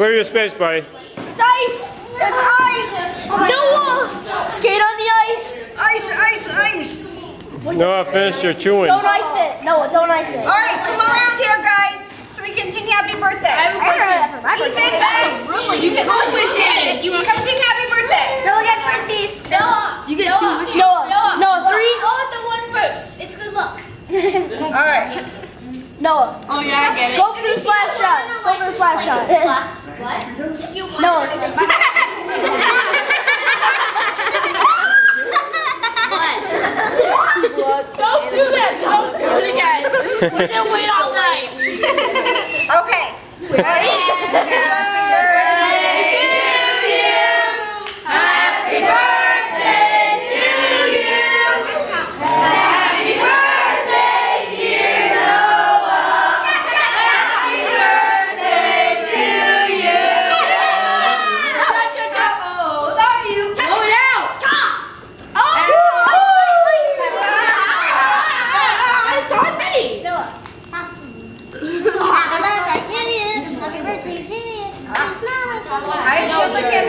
Where's your space, buddy? It's ice! It's ice! Noah! Skate on the ice! Ice, ice, ice! Noah, finish your chewing. Don't ice it. Noah, don't ice it. Alright, come around here, guys, so we can sing happy birthday. I have a question. Ethan, guys, you get two wishes. You come sing happy birthday. Noah gets first piece. Noah. You get two wishes. Noah, three. I want the one first. It's good luck. Alright. Noah. Oh yeah, I get it. Go for the slap shot. Go for the slap shot. What? Noah. Don't do that. Don't do it again. We didn't wait all night. Okay. Ready? Happy birthday to you. Happy birthday to you. Happy birthday, dear Noah. Happy birthday to you. Oh, love you. Blow it out. It's on me. Noah. Happy birthday to you. Happy birthday to you. I still look at